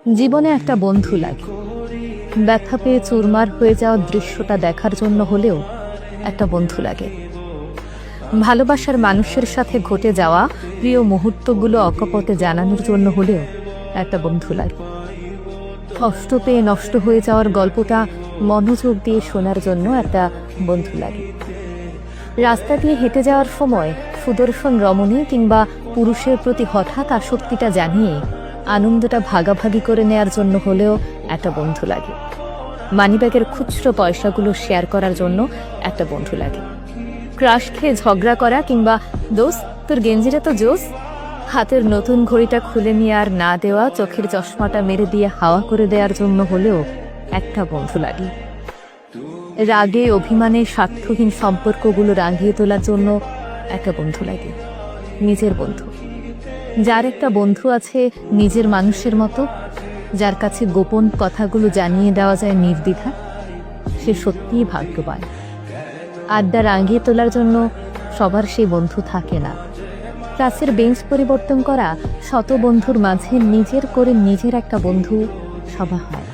জীবনে একটা বন্ধু লাগে। ব্যথা পেয়ে চুরমার হয়ে যাওয়া দৃশ্যটা দেখার জন্য হলেও একটা বন্ধু লাগে। ভালোবাসার মানুষের সাথে ঘটে যাওয়া প্রিয় মুহূর্তগুলো অকপটে জানানোর জন্য হলেও একটা বন্ধু লাগে। কষ্ট পেয়ে নষ্ট হয়ে যাওয়ার গল্পটা মনোযোগ দিয়ে শোনার জন্য একটা বন্ধু লাগে। রাস্তা দিয়ে হেঁটে যাওয়ার সময় সুদর্শন রমণী কিংবা পুরুষের প্রতি হঠাৎ আসক্তিটা জানিয়ে আনন্দটা ভাগাভাগি করে নেয়ার জন্য হলেও একটা বন্ধু লাগে। মানিব্যাগের খুচরো পয়সাগুলো শেয়ার করার জন্য একটা বন্ধু লাগে। ক্রাশ খেয়ে ঝগড়া করা কিংবা দোস্ত তোর গেঞ্জিটা তো জোস, হাতের নতুন ঘড়িটা খুলে নিয়ে আর না দেওয়া, চোখের চশমাটা মেরে দিয়ে হাওয়া করে দেওয়ার জন্য হলেও একটা বন্ধু লাগে। রাগে অভিমানে স্বার্থহীন সম্পর্কগুলো রাঙিয়ে তোলার জন্য একটা বন্ধু লাগে। নিজের বন্ধু, যার একটা বন্ধু আছে নিজের মানুষের মতো, যার কাছে গোপন কথাগুলো জানিয়ে দেওয়া যায় নির্দ্বিধা, সে সত্যিই ভাগ্যবান। আড্ডা রাঙিয়ে তোলার জন্য সবার সেই বন্ধু থাকে না। ক্লাসের বেঞ্চ পরিবর্তন করা শত বন্ধুর মাঝে নিজের করে নিজের একটা বন্ধু সবার হয়।